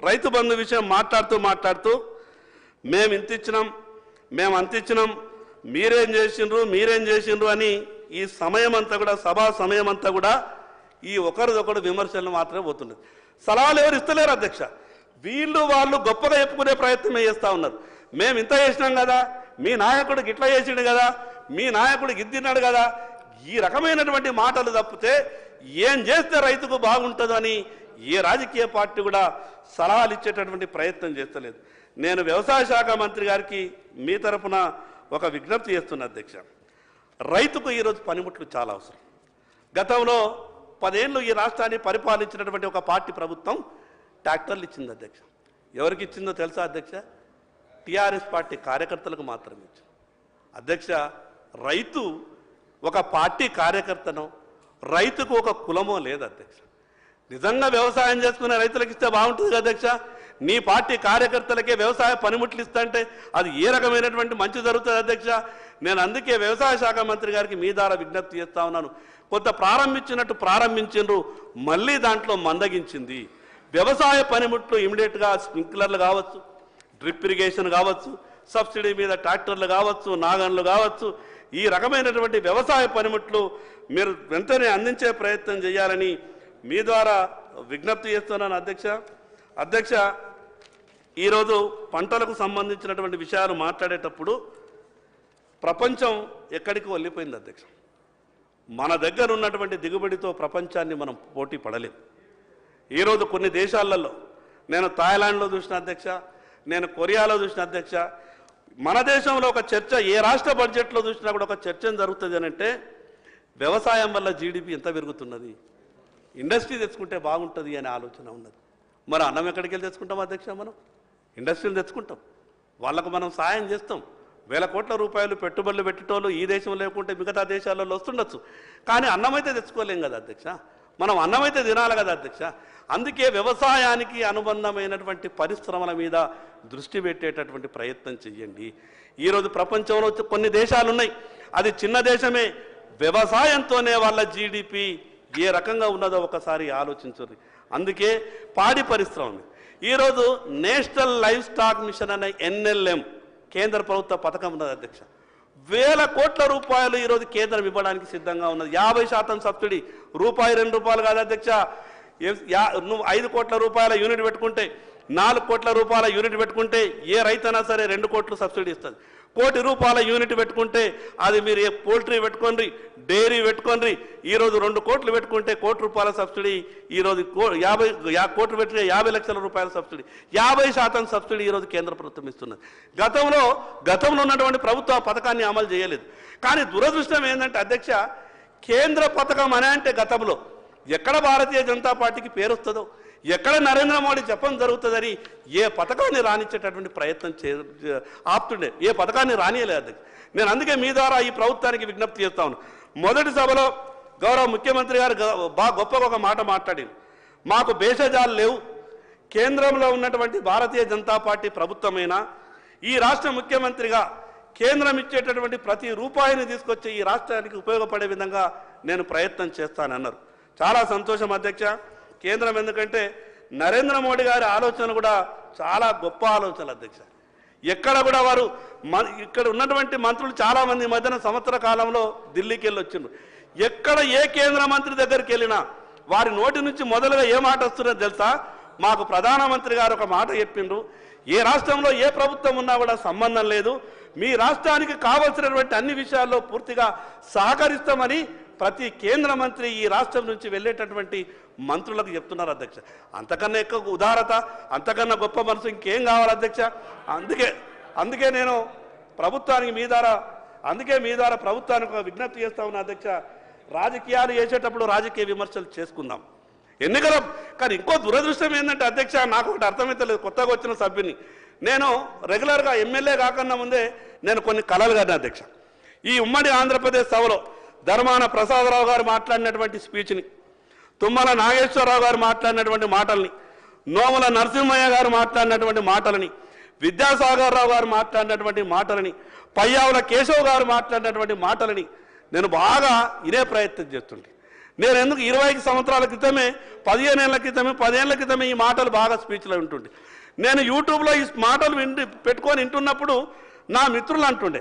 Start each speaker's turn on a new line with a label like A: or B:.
A: రైతు బంధు విషయం మాట్లాడుతూ మేము ఇంత ఇచ్చినాం, మేము అంత ఇచ్చినాం, మీరేం చేసిండ్రు అని ఈ సమయం అంతా కూడా, సభా సమయం అంతా కూడా ఈ ఒకరిదొకరు విమర్శలు మాత్రమే పోతున్నది. సలహాలు ఎవరు ఇస్తలేరు అధ్యక్ష. వీళ్ళు వాళ్ళు గొప్పగా చెప్పుకునే ప్రయత్నమే చేస్తూ ఉన్నారు. మేము ఇంత చేసినాం కదా, మీ నాయకుడు గిట్లా చేసిండు కదా, మీ నాయకుడు గిద్దిన్నాడు కదా, ఈ రకమైనటువంటి మాటలు తప్పితే ఏం చేస్తే రైతుకు బాగుంటుందో అని ఏ రాజకీయ పార్టీ కూడా సలహాలు ఇచ్చేటటువంటి ప్రయత్నం చేస్తలేదు. నేను వ్యవసాయ శాఖ మంత్రి గారికి మీ తరఫున ఒక విజ్ఞప్తి చేస్తున్నా అధ్యక్ష. రైతుకు ఈరోజు పనిముట్లు చాలా అవసరం. గతంలో 10 ఏళ్ళు ఈ రాష్ట్రాన్ని పరిపాలించినటువంటి ఒక పార్టీ ప్రభుత్వం ట్రాక్టర్లు ఇచ్చింది అధ్యక్ష. ఎవరికి ఇచ్చిందో తెలుసా అధ్యక్ష? టీఆర్ఎస్ పార్టీ కార్యకర్తలకు మాత్రమే ఇచ్చింది అధ్యక్ష. రైతు ఒక పార్టీ కార్యకర్తనో, రైతుకు ఒక కులమో లేదు అధ్యక్ష. నిజంగా వ్యవసాయం చేసుకునే రైతులకు ఇస్తే బాగుంటుంది అధ్యక్ష. నీ పార్టీ కార్యకర్తలకే వ్యవసాయ పనిముట్లు ఇస్తుంటే అది ఏ రకమైనటువంటి మంచి జరుగుతుంది అధ్యక్ష. నేను అందుకే వ్యవసాయ శాఖ మంత్రి గారికి మీ ద్వారా విజ్ఞప్తి చేస్తా ఉన్నాను. కొంత ప్రారంభించినట్టు ప్రారంభించిండ్రు, మళ్ళీ దాంట్లో మందగించింది. వ్యవసాయ పనిముట్లు ఇమీడియట్గా స్ప్రింక్లర్లు కావచ్చు, డ్రిప్ ఇరిగేషన్ కావచ్చు, సబ్సిడీ మీద ట్రాక్టర్లు కావచ్చు, నాగన్లు కావచ్చు, ఈ రకమైనటువంటి వ్యవసాయ పనిముట్లు మీరు వెంటనే అందించే ప్రయత్నం చేయాలని మీ ద్వారా విజ్ఞప్తి చేస్తున్నాను అధ్యక్ష. ఈరోజు పంటలకు సంబంధించినటువంటి విషయాలు మాట్లాడేటప్పుడు ప్రపంచం ఎక్కడికి వెళ్ళిపోయింది అధ్యక్ష. మన దగ్గర ఉన్నటువంటి దిగుబడితో ప్రపంచాన్ని మనం పోటీ పడలేం. ఈరోజు కొన్ని దేశాలలో, నేను థాయిలాండ్లో చూసిన అధ్యక్ష, నేను కొరియాలో చూసిన అధ్యక్ష, మన దేశంలో ఒక చర్చ, ఏ రాష్ట్ర బడ్జెట్లో చూసినా కూడా ఒక చర్చ జరుగుతుంది అని అంటే వ్యవసాయం వల్ల జీడిపి ఎంత పెరుగుతున్నది, ఇండస్ట్రీ తెచ్చుకుంటే బాగుంటుంది అనే ఆలోచన ఉన్నది. మరి అన్నం ఎక్కడికి వెళ్ళి తెచ్చుకుంటాం అధ్యక్ష? మనం ఇండస్ట్రీలు తెచ్చుకుంటాం, వాళ్ళకు మనం సాయం చేస్తాం. 1000 కోట్ల రూపాయలు పెట్టుబడులు పెట్టేటోళ్ళు ఈ దేశం లేకుంటే మిగతా దేశాలలో వస్తుండొచ్చు, కానీ అన్నమైతే తెచ్చుకోలేం కదా అధ్యక్ష. మనం అన్నమైతే తినాలి కదా అధ్యక్ష. అందుకే వ్యవసాయానికి అనుబంధమైనటువంటి పరిశ్రమల మీద దృష్టి పెట్టేటటువంటి ప్రయత్నం చెయ్యండి. ఈరోజు ప్రపంచంలో కొన్ని దేశాలు ఉన్నాయి, అది చిన్న దేశమే, వ్యవసాయంతోనే వాళ్ళ జీడిపి ఏ రకంగా ఉన్నదో ఒకసారి ఆలోచించండి. అందుకే పాడి పరిశ్రమ ఈరోజు నేషనల్ లైవ్ స్టాక్ మిషన్ అనే NLM కేంద్ర ప్రభుత్వ పథకం ఉన్నది అధ్యక్ష. 1000 కోట్ల రూపాయలు ఈరోజు కేంద్రం ఇవ్వడానికి సిద్ధంగా ఉన్నది. 50% సబ్సిడీ, రూపాయి 2 రూపాయలు కాదు అధ్యక్ష. నువ్వు 5 కోట్ల రూపాయల యూనిట్ పెట్టుకుంటే, 4 కోట్ల రూపాయల యూనిట్ పెట్టుకుంటే ఏ రైతైనా సరే 2 కోట్లు సబ్సిడీ ఇస్తుంది. 1 కోటి రూపాయల యూనిట్ పెట్టుకుంటే అది మీరు పోల్ట్రీ పెట్టుకోండి, డైరీ పెట్టుకోండి. ఈరోజు 2 కోట్లు పెట్టుకుంటే 1 కోటి రూపాయల సబ్సిడీ, ఈరోజు 50 కోట్లు పెట్టుకుంటే 50 లక్షల రూపాయల సబ్సిడీ, 50% సబ్సిడీ ఈరోజు కేంద్ర ప్రభుత్వం ఇస్తున్నది. గతంలో ఉన్నటువంటి ప్రభుత్వ పథకాన్ని అమలు చేయలేదు. కానీ దురదృష్టం ఏంటంటే అధ్యక్ష, కేంద్ర పథకం అనే అంటే గతంలో ఎక్కడ భారతీయ జనతా పార్టీకి పేరు వస్తుందో, ఎక్కడ నరేంద్ర మోడీ చెప్పడం జరుగుతుందని ఏ పథకాన్ని రానిచ్చేటటువంటి ప్రయత్నం ఆపుతుండే, ఏ పథకాన్ని రానియలేదు. నేను అందుకే మీ ద్వారా ఈ ప్రభుత్వానికి విజ్ఞప్తి చేస్తా ఉన్నాను. మొదటి సభలో గౌరవ ముఖ్యమంత్రి గారు బాగా గొప్పగా ఒక మాట మాట్లాడింది. మాకు భేషజాలు లేవు, కేంద్రంలో ఉన్నటువంటి భారతీయ జనతా పార్టీ ప్రభుత్వమైనా ఈ రాష్ట్ర ముఖ్యమంత్రిగా కేంద్రం ఇచ్చేటటువంటి ప్రతి రూపాయిని తీసుకొచ్చి ఈ రాష్ట్రానికి ఉపయోగపడే విధంగా నేను ప్రయత్నం చేస్తానన్నారు. చాలా సంతోషం అధ్యక్ష. కేంద్రం ఎందుకంటే నరేంద్ర మోడీ గారి ఆలోచన కూడా చాలా గొప్ప ఆలోచనలు అధ్యక్ష. ఎక్కడ కూడా వారు ఇక్కడ ఉన్నటువంటి మంత్రులు చాలామంది మధ్యన సంవత్సర కాలంలో ఢిల్లీకి వెళ్ళి వచ్చిండ్రు. ఎక్కడ ఏ కేంద్ర మంత్రి దగ్గరికి వెళ్ళినా వారి నోటి నుంచి మొదలుగా ఏ మాట వస్తున్నదో తెలుసా? మాకు ప్రధానమంత్రి గారు ఒక మాట చెప్పిండ్రు, ఏ రాష్ట్రంలో ఏ ప్రభుత్వం ఉన్నా కూడా సంబంధం లేదు, మీ రాష్ట్రానికి కావలసినటువంటి అన్ని విషయాల్లో పూర్తిగా సహకరిస్తామని ప్రతి కేంద్ర మంత్రి ఈ రాష్ట్రం నుంచి వెళ్ళేటటువంటి మంత్రులకు చెప్తున్నారు అధ్యక్ష. అంతకన్నా ఎక్కువ ఉదారత, అంతకన్నా గొప్ప మనసు ఇంకేం కావాలి అధ్యక్ష? అందుకే నేను ప్రభుత్వానికి మీ ద్వారా ప్రభుత్వానికి ఒక విజ్ఞప్తి చేస్తా ఉన్నా అధ్యక్ష. రాజకీయాలు చేసేటప్పుడు రాజకీయ విమర్శలు చేసుకుందాం, ఎన్నికల. కానీ ఇంకో దురదృష్టం ఏంటంటే అధ్యక్ష, నాకు ఒకటి అర్థమైతే లేదు, కొత్తగా వచ్చిన సభ్యుని నేను రెగ్యులర్గా ఎమ్మెల్యే కాకన్నా ముందే నేను కొన్ని కలలు కన్నా అధ్యక్ష. ఈ ఉమ్మడి ఆంధ్రప్రదేశ్ సభలో ధర్మాన ప్రసాదరావు గారు మాట్లాడినటువంటి స్పీచ్ని, తుమ్మల నాగేశ్వరరావు గారు మాట్లాడినటువంటి మాటల్ని, నోముల నరసింహయ్య గారు మాట్లాడినటువంటి మాటలని, విద్యాసాగర్ రావు గారు మాట్లాడినటువంటి మాటలని, పయ్యావుల కేశవ్ గారు మాట్లాడినటువంటి మాటలని నేను బాగా ఇదే ప్రయత్నం చేస్తుంటే నేను ఎందుకు 20 సంవత్సరాల క్రితమే 15 ఏళ్ల క్రితమే 10 ఏళ్ల క్రితమే ఈ మాటలు బాగా స్పీచ్లో వింటుండే. నేను యూట్యూబ్లో ఈ మాటలు పెట్టుకొని వింటున్నప్పుడు నా మిత్రులు అంటుండే,